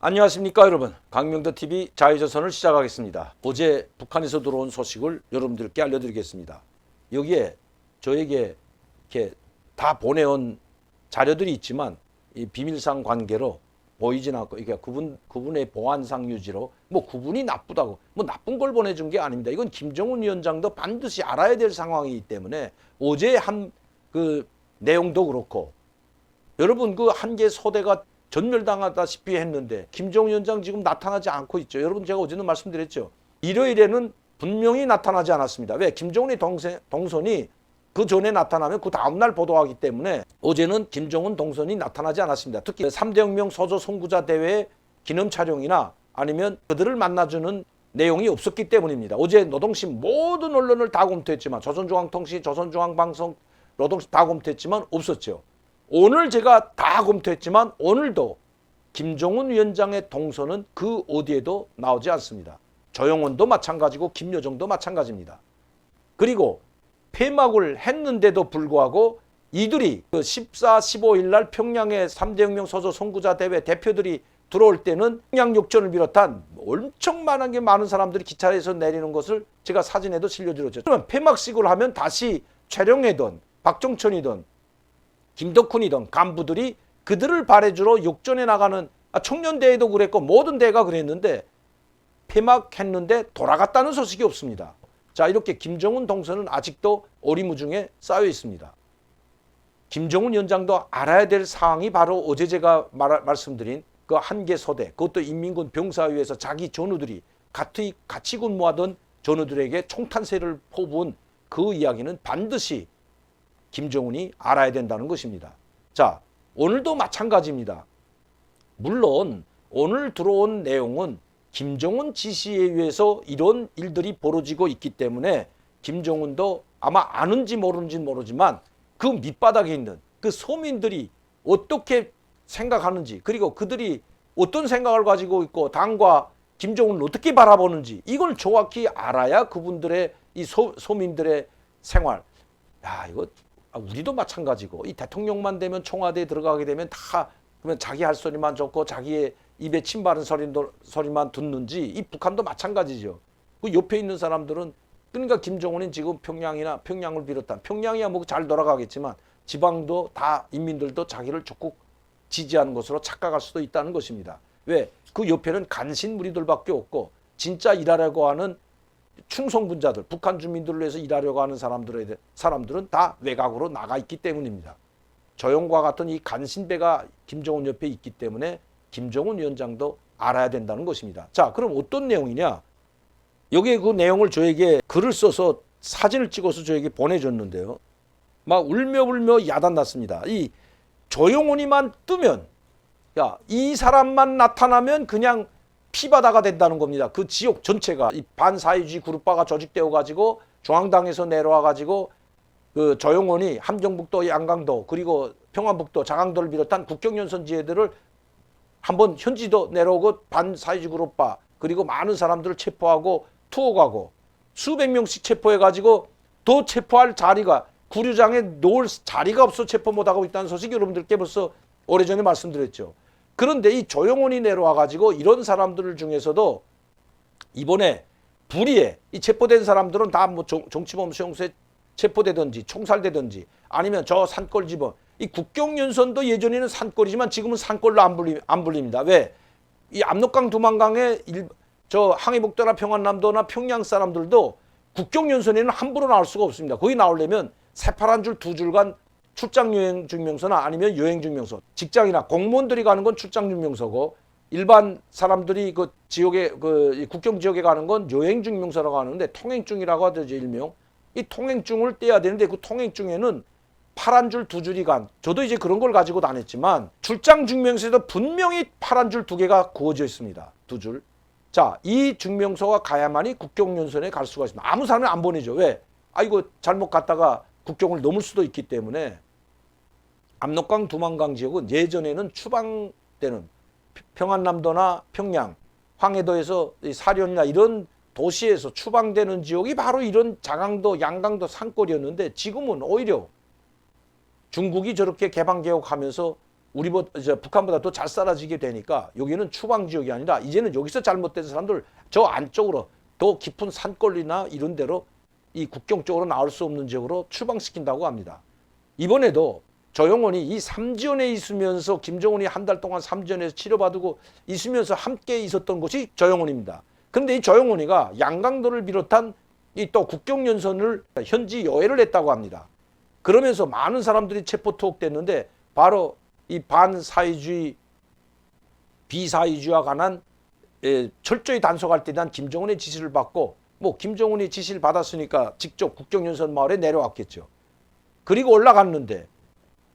안녕하십니까 여러분, 강명도TV 자유조선을 시작하겠습니다. 어제 북한에서 들어온 소식을 여러분들께 알려드리겠습니다. 여기에 저에게 이렇게 다 보내온 자료들이 있지만 이 비밀상 관계로 보이진 않고, 그러니까 그분의 보안상 유지로 뭐 그분이 나쁘다고 뭐 나쁜 걸 보내준 게 아닙니다. 이건 김정은 위원장도 반드시 알아야 될 상황이기 때문에 어제 한 그 내용도 그렇고, 여러분 그 한계 소대가 전멸당하다시피 했는데 김정은 위원장 지금 나타나지 않고 있죠. 여러분 제가 어제도 말씀드렸죠. 일요일에는 분명히 나타나지 않았습니다. 왜? 김정은의 동선이 그 전에 나타나면 그 다음날 보도하기 때문에 어제는 김정은 동선이 나타나지 않았습니다. 특히 3대 혁명 소조 선구자 대회 기념 촬영이나 아니면 그들을 만나주는 내용이 없었기 때문입니다. 어제 노동신 모든 언론을 다 검토했지만 조선중앙통신, 조선중앙방송, 노동신 다 검토했지만 없었죠. 오늘 제가 다 검토했지만 오늘도 김정은 위원장의 동선은 그 어디에도 나오지 않습니다. 조영원도 마찬가지고 김여정도 마찬가지입니다. 그리고 폐막을 했는데도 불구하고 이들이 그 14, 15일 날 평양에 3대 혁명 소조 선구자 대회 대표들이 들어올 때는 평양역전을 비롯한 엄청 많은 사람들이 기차에서 내리는 것을 제가 사진에도 실려드렸죠. 그러면 폐막식을 하면 다시 최룡해던 박정천이든 김덕훈이든 간부들이 그들을 발해주러 역전에 나가는, 청년대회도 그랬고 모든 대회가 그랬는데 폐막했는데 돌아갔다는 소식이 없습니다. 자, 이렇게 김정은 동선은 아직도 오리무중에 쌓여 있습니다. 김정은 위원장도 알아야 될 사항이 바로 어제 제가 말씀드린 그 한계 소대, 그것도 인민군 병사위에서 자기 전우들이 같이 근무하던 전우들에게 총탄세를 퍼부은 그 이야기는 반드시 김정은이 알아야 된다는 것입니다. 자, 오늘도 마찬가지입니다. 물론 오늘 들어온 내용은 김정은 지시에 의해서 이런 일들이 벌어지고 있기 때문에 김정은도 아마 아는지 모르는지 모르지만 그 밑바닥에 있는 그 서민들이 어떻게 생각하는지, 그리고 그들이 어떤 생각을 가지고 있고 당과 김정은을 어떻게 바라보는지 이걸 정확히 알아야 그분들의 이 서민들의 생활, 야, 이거 우리도 마찬가지고, 이 대통령만 되면 청와대에 들어가게 되면 다 그러면 자기 할 소리만 좋고 자기의 입에 침 바른 소리만 듣는지, 이 북한도 마찬가지죠. 그 옆에 있는 사람들은, 그러니까 김정은은 지금 평양을 비롯한, 평양이야 뭐 잘 돌아가겠지만 지방도 다 인민들도 자기를 적극 지지하는 것으로 착각할 수도 있다는 것입니다. 왜? 그 옆에는 간신 무리들밖에 없고 진짜 일하려고 하는 충성분자들, 북한 주민들을 위해서 일하려고 하는 사람들은 다 외곽으로 나가 있기 때문입니다. 조영과 같은 이 간신배가 김정은 옆에 있기 때문에 김정은 위원장도 알아야 된다는 것입니다. 자, 그럼 어떤 내용이냐? 여기에 그 내용을 저에게 글을 써서 사진을 찍어서 저에게 보내줬는데요. 막 울며 야단났습니다. 이 조영원이만 뜨면, 야, 이 사람만 나타나면 그냥 피바다가 된다는 겁니다. 그 지역 전체가 이 반사회주의 그룹화가 조직되어 가지고 중앙당에서 내려와 가지고 그 조영원이 함정북도, 양강도, 그리고 평안북도, 자강도를 비롯한 국경연선 지혜들을 한번 현지도 내려오고 반사회주의 그룹화, 그리고 많은 사람들을 체포하고 투옥하고 수백 명씩 체포해 가지고 더 체포할 자리가, 구류장에 놓을 자리가 없어 체포 못하고 있다는 소식 여러분들께 벌써 오래전에 말씀드렸죠. 그런데 이 조영원이 내려와 가지고 이런 사람들 중에서도 이번에 불의에 이 체포된 사람들은 다 뭐 정치범 수용소에 체포되든지 총살되든지 아니면 저 산골지법, 이 국경연선도 예전에는 산골이지만 지금은 산골로 안 불립니다. 왜? 이 압록강 두만강에 저 항해북도나 평안남도나 평양 사람들도 국경연선에는 함부로 나올 수가 없습니다. 거기 나오려면 새파란 줄 두 줄간 출장 여행 증명서나 아니면 여행 증명서, 직장이나 공무원들이 가는 건 출장 증명서고 일반 사람들이 그 지역에 그 국경 지역에 가는 건 여행 증명서라고 하는데, 통행증이라고 하죠, 일명. 이 통행증을 떼야 되는데 그 통행증에는 파란 줄 두 줄이 간, 저도 이제 그런 걸 가지고 다녔지만 출장 증명서에도 분명히 파란 줄 두 개가 그어져 있습니다. 두 줄. 자, 이 증명서가 가야만이 국경연선에 갈 수가 있습니다. 아무 사람이 안 보내죠. 왜? 이거 잘못 갔다가 국경을 넘을 수도 있기 때문에. 압록강 두만강 지역은 예전에는 추방 때는 평안남도나 평양, 황해도에서 사련이나 이런 도시에서 추방되는 지역이 바로 이런 자강도, 양강도 산골이었는데 지금은 오히려 중국이 저렇게 개방개혁하면서 북한보다 더 잘 살아지게 되니까 여기는 추방 지역이 아니라 이제는 여기서 잘못된 사람들 저 안쪽으로 더 깊은 산골이나 이런 데로 이 국경 쪽으로 나올 수 없는 지역으로 추방시킨다고 합니다. 이번에도 조영원이 이 삼지연에 있으면서 김정은이 한 달 동안 삼지연에서 치료받고 있으면서 함께 있었던 곳이 조영원입니다. 그런데 이 조영원이가 양강도를 비롯한 이 또 국경연선을 현지 여행을 했다고 합니다. 그러면서 많은 사람들이 체포 투옥됐는데 바로 이 반사회주의 비사회주의와 관한 철저히 단속할 때 대한 김정은의 지시를 받고 뭐 김정은이 지시를 받았으니까 직접 국경연선 마을에 내려왔겠죠. 그리고 올라갔는데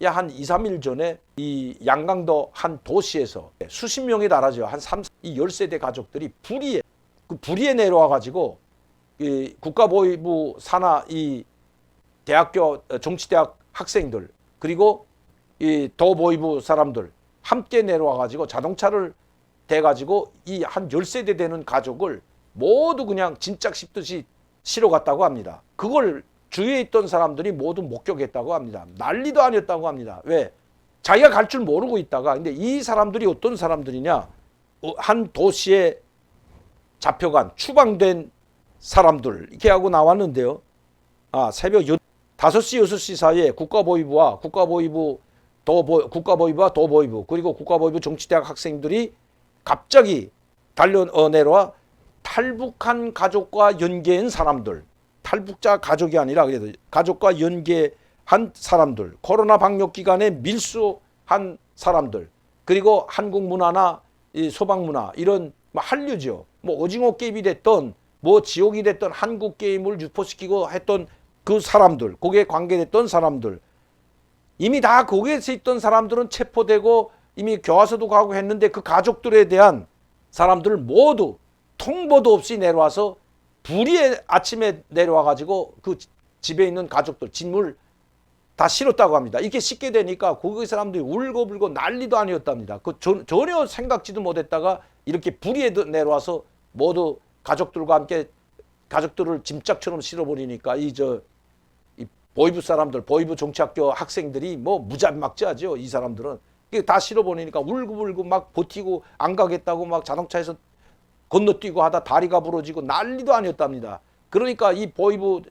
한 2, 3일 전에 이 양강도 한 도시에서 수십 명에 달하죠. 한 10세대 가족들이 불의에 내려와 가지고 이 국가보위부 산하 이 대학교 정치대학 학생들 그리고 이 도보위부 사람들 함께 내려와 가지고 자동차를 대 가지고 이 한 10세대 되는 가족을 모두 그냥 진짝 씹듯이 실어 갔다고 합니다. 그걸 주위에 있던 사람들이 모두 목격했다고 합니다. 난리도 아니었다고 합니다. 왜? 자기가 갈 줄 모르고 있다가 근데 이 사람들이 어떤 사람들이냐? 한 도시에 잡혀간 추방된 사람들 이렇게 하고 나왔는데요. 새벽 5시, 6시 사이에 국가보위부와 도보위부 그리고 국가보위부 정치대학 학생들이 갑자기 내려와 탈북한 가족과 연계한 사람들, 탈북자 가족이 아니라 그래도 가족과 연계한 사람들, 코로나 방역 기간에 밀수한 사람들, 그리고 한국 문화나 이 소방 문화 이런 한류죠. 뭐 오징어 게임이 됐던 뭐 지옥이 됐던 한국 게임을 유포시키고 했던 그 사람들, 거기에 관계됐던 사람들, 이미 다 거기에서 있던 사람들은 체포되고 이미 교화소도 가고 했는데 그 가족들에 대한 사람들 모두 통보도 없이 내려와서 불의의 아침에 내려와 가지고 그 집에 있는 가족들 짐을 다 실었다고 합니다. 이렇게 싣게 되니까 거기 사람들이 울고불고 난리도 아니었답니다. 전혀 생각지도 못했다가 이렇게 불의에 내려와서 모두 가족들과 함께 가족들을 짐짝처럼 실어버리니까 이 보위부 사람들, 보위부 정치학교 학생들이 뭐 무자막지하죠. 이 사람들은 다 실어버리니까 울고불고 막 버티고 안 가겠다고 막 자동차에서 건너뛰고 하다 다리가 부러지고 난리도 아니었답니다. 그러니까 이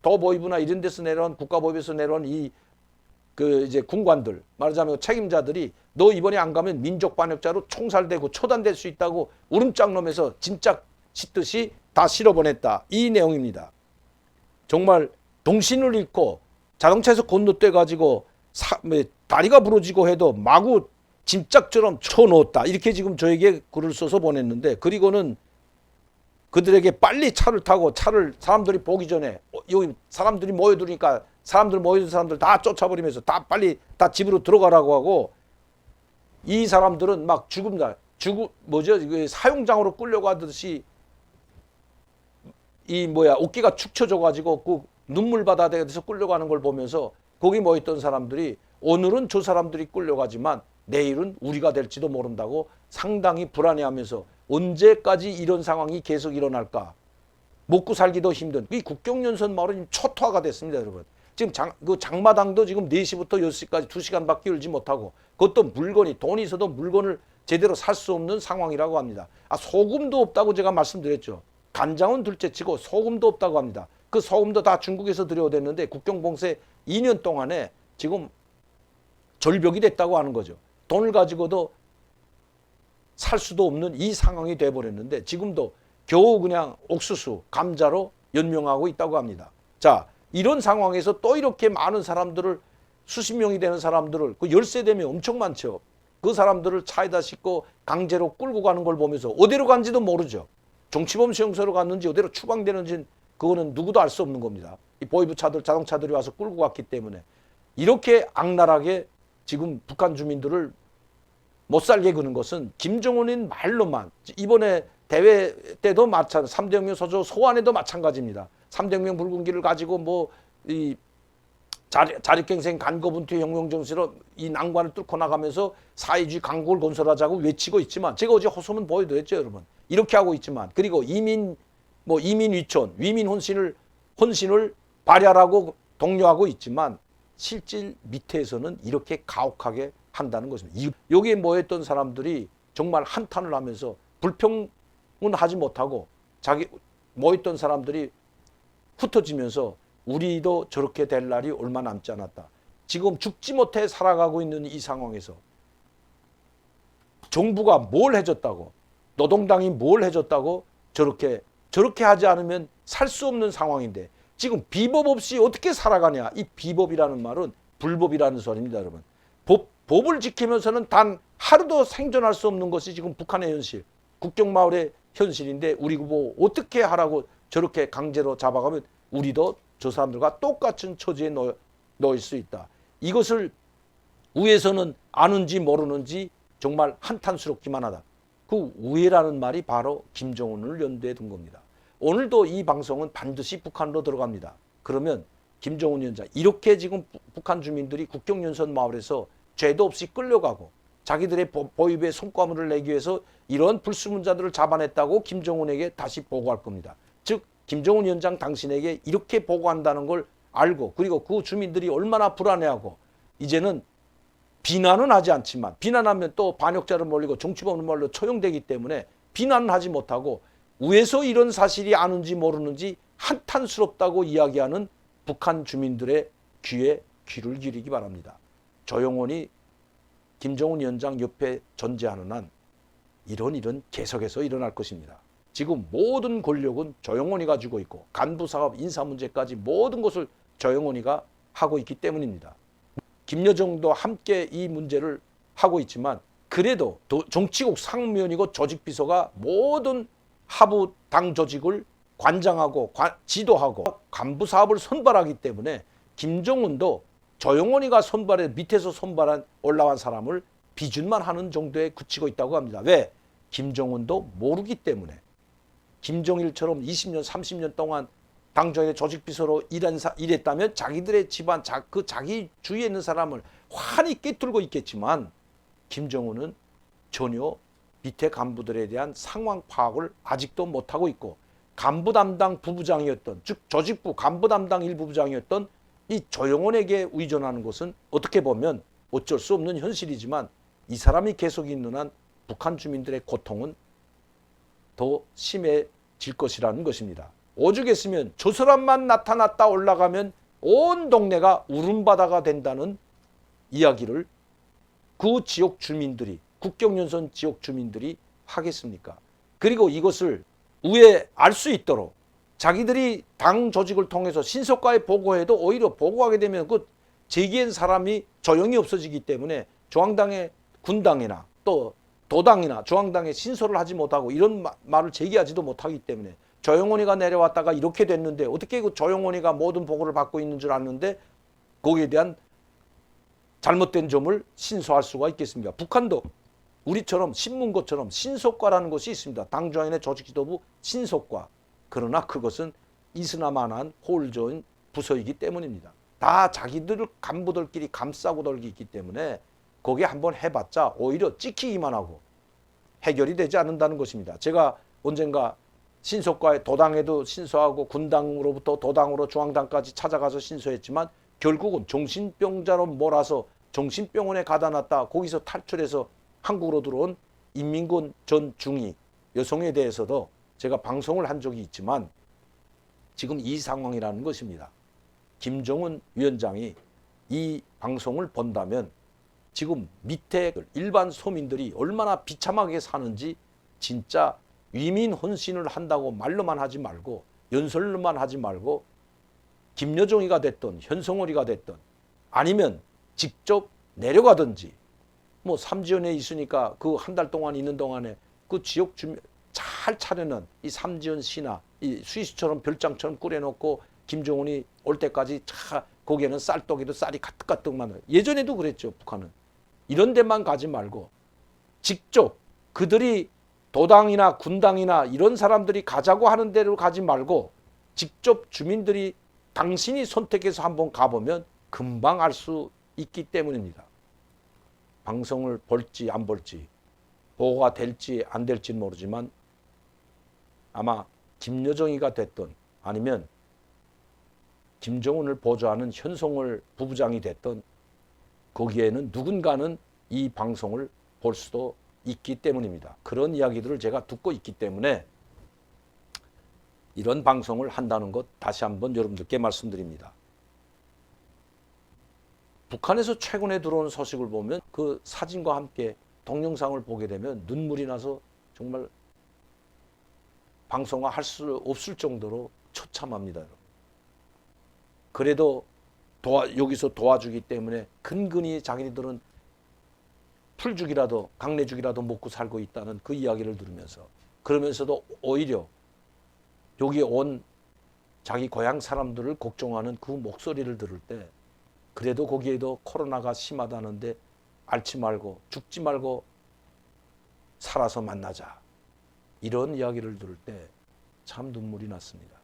도보위부나 이런 데서 내려온 국가보위부에서 내려온 이제 군관들, 말하자면 책임자들이 너 이번에 안 가면 민족반역자로 총살되고 처단될 수 있다고 우름짝 놈에서 진짜 씻듯이 다 실어보냈다. 이 내용입니다. 정말 동신을 잃고 자동차에서 건너뛰어 가지고 다리가 부러지고 해도 마구 짐짝처럼 쳐넣었다. 이렇게 지금 저에게 글을 써서 보냈는데 그리고는 그들에게 빨리 차를 타고 사람들이 보기 전에 여기 사람들이 모여드니까 모여든 사람들 다 쫓아버리면서 빨리 집으로 들어가라고 하고 이 사람들은 막 사용장으로 끌려가듯이 어깨가 축 처져 가지고 그 눈물 바다에서 끌려가는 걸 보면서 거기 모였던 사람들이 오늘은 저 사람들이 끌려가지만 내일은 우리가 될지도 모른다고 상당히 불안해하면서 언제까지 이런 상황이 계속 일어날까? 먹고 살기도 힘든 이 국경연선 마을은 초토화가 됐습니다, 여러분. 지금 장마당도 지금 4시부터 6시까지 2시간밖에 열지 못하고 그것도 돈이 있어도 물건을 제대로 살 수 없는 상황이라고 합니다. 소금도 없다고 제가 말씀드렸죠. 간장은 둘째치고 소금도 없다고 합니다. 그 소금도 다 중국에서 들여오댔는데 국경봉쇄 2년 동안에 지금 절벽이 됐다고 하는 거죠. 돈을 가지고도 살 수도 없는 이 상황이 돼버렸는데 지금도 겨우 그냥 옥수수, 감자로 연명하고 있다고 합니다. 자, 이런 상황에서 또 이렇게 많은 사람들을 수십 명이 되는 사람들을 그 열세 되면 엄청 많죠. 그 사람들을 차에다 싣고 강제로 끌고 가는 걸 보면서 어디로 간지도 모르죠. 정치범 수용소로 갔는지 어디로 추방되는지 그거는 누구도 알 수 없는 겁니다. 이 보위부 차들, 자동차들이 와서 끌고 갔기 때문에 이렇게 악랄하게 지금 북한 주민들을 못 살게 구는 것은 김정은인 말로만 이번에 대회 때도 마찬가지 3대 혁명 서조 소환에도 마찬가지입니다. 3대 혁명 붉은기를 가지고 자력갱생 간거분투 혁명정신으로 이 난관을 뚫고 나가면서 사회주의 강국을 건설하자고 외치고 있지만 제가 어제 호소문 보여드렸죠, 여러분. 이렇게 하고 있지만 그리고 이민 위촌, 위민 혼신을 발휘하라고 독려하고 있지만 실질 밑에서는 이렇게 가혹하게 한다는 것입니다. 여기에 모였던 사람들이 정말 한탄을 하면서 불평은 하지 못하고 자기 모였던 사람들이 흩어지면서 우리도 저렇게 될 날이 얼마 남지 않았다. 지금 죽지 못해 살아가고 있는 이 상황에서 정부가 뭘 해줬다고, 노동당이 뭘 해줬다고 저렇게 하지 않으면 살 수 없는 상황인데 지금 비법 없이 어떻게 살아가냐. 이 비법이라는 말은 불법이라는 소리입니다, 여러분. 법을 지키면서는 단 하루도 생존할 수 없는 것이 지금 북한의 현실, 국경마을의 현실인데 우리 뭐 어떻게 하라고 저렇게 강제로 잡아가면 우리도 저 사람들과 똑같은 처지에 놓일 수 있다. 이것을 위에서는 아는지 모르는지 정말 한탄스럽기만 하다. 그 우회라는 말이 바로 김정은을 연대해 둔 겁니다. 오늘도 이 방송은 반드시 북한으로 들어갑니다. 그러면 김정은 위원장 이렇게 지금 북한 주민들이 국경연선 마을에서 죄도 없이 끌려가고 자기들의 보입에 손과물을 내기 위해서 이런 불순물자들을 잡아냈다고 김정은에게 다시 보고할 겁니다. 즉 김정은 위원장 당신에게 이렇게 보고한다는 걸 알고 그리고 그 주민들이 얼마나 불안해하고 이제는 비난은 하지 않지만 비난하면 또 반역자를 몰리고 정치범을 몰려 처형되기 때문에 비난은 하지 못하고 위에서 이런 사실이 아는지 모르는지 한탄스럽다고 이야기하는 북한 주민들의 귀에 귀를 기리기 바랍니다. 조영원이 김정은 위원장 옆에 존재하는 한 이런 계속해서 일어날 것입니다. 지금 모든 권력은 조영원이가 쥐고 있고 간부사업 인사 문제까지 모든 것을 조영원이가 하고 있기 때문입니다. 김여정도 함께 이 문제를 하고 있지만 그래도 정치국 상무위원이고 조직비서가 모든 하부 당 조직을 관장하고 지도하고 간부사업을 선발하기 때문에 김정은도 조영원이가 선발해 밑에서 선발한 올라간 사람을 비준만 하는 정도에 그치고 있다고 합니다. 왜? 김정은도 모르기 때문에. 김정일처럼 20년 30년 동안 당정의 조직비서로 일했다면 자기들의 집안 자기 주위에 있는 사람을 환히 꿰뚫고 있겠지만 김정은은 전혀 밑에 간부들에 대한 상황 파악을 아직도 못하고 있고 간부 담당 부부장이었던 즉 조직부 간부 담당 1부부장이었던 이 조영원에게 의존하는 것은 어떻게 보면 어쩔 수 없는 현실이지만 이 사람이 계속 있는 한 북한 주민들의 고통은 더 심해질 것이라는 것입니다. 오죽했으면 저 사람만 나타났다 올라가면 온 동네가 울음바다가 된다는 이야기를 그 지역 주민들이 국경연선 지역 주민들이 하겠습니까? 그리고 이것을 위에 알 수 있도록 자기들이 당 조직을 통해서 신속하게 보고해도 오히려 보고하게 되면 그 제기한 사람이 조용히 없어지기 때문에 중앙당의 군당이나 또 도당이나 중앙당에 신소를 하지 못하고 이런 말을 제기하지도 못하기 때문에 조영원이가 내려왔다가 이렇게 됐는데 어떻게 그 조영원이가 모든 보고를 받고 있는 줄 아는데 거기에 대한 잘못된 점을 신소할 수가 있겠습니까? 북한도 우리처럼 신문고처럼 신속과라는 것이 있습니다. 당중앙인의 조직지도부 신속과. 그러나 그것은 이스나만한 홀조인 부서이기 때문입니다. 다 자기들 간부들끼리 감싸고 돌기 있기 때문에 거기에 한번 해봤자 오히려 찍히기만 하고 해결이 되지 않는다는 것입니다. 제가 언젠가 신속과에 도당에도 신소하고 군당으로부터 도당으로 중앙당까지 찾아가서 신소했지만 결국은 정신병자로 몰아서 정신병원에 가다 놨다 거기서 탈출해서 한국으로 들어온 인민군 전 중위 여성에 대해서도 제가 방송을 한 적이 있지만 지금 이 상황이라는 것입니다. 김정은 위원장이 이 방송을 본다면 지금 밑에 일반 서민들이 얼마나 비참하게 사는지 진짜 위민 헌신을 한다고 말로만 하지 말고 연설로만 하지 말고 김여정이가 됐든 현성월이가 됐든 아니면 직접 내려가든지 뭐 삼지연에 있으니까 그 한 달 동안 있는 동안에 그 지역 주민 잘 차려는 이 삼지연 씨나 이 스위스처럼 별장처럼 꾸려놓고 김정은이 올 때까지 거기에는 쌀떡에도 쌀이 가득가득만 예전에도 그랬죠. 북한은 이런 데만 가지 말고 직접 그들이 도당이나 군당이나 이런 사람들이 가자고 하는 데로 가지 말고 직접 주민들이 당신이 선택해서 한번 가보면 금방 알 수 있기 때문입니다. 방송을 볼지 안 볼지 보고가 될지 안 될지는 모르지만 아마 김여정이가 됐든 아니면 김정은을 보좌하는 현송월 부부장이 됐든 거기에는 누군가는 이 방송을 볼 수도 있기 때문입니다. 그런 이야기들을 제가 듣고 있기 때문에 이런 방송을 한다는 것 다시 한번 여러분들께 말씀드립니다. 북한에서 최근에 들어온 소식을 보면 그 사진과 함께 동영상을 보게 되면 눈물이 나서 정말 방송화할 수 없을 정도로 처참합니다. 그래도 여기서 도와주기 때문에 근근히 자기들은 풀죽이라도 강내죽이라도 먹고 살고 있다는 그 이야기를 들으면서, 그러면서도 오히려 여기 온 자기 고향 사람들을 걱정하는 그 목소리를 들을 때 그래도 거기에도 코로나가 심하다는데 앓지 말고 죽지 말고 살아서 만나자, 이런 이야기를 들을 때 참 눈물이 났습니다.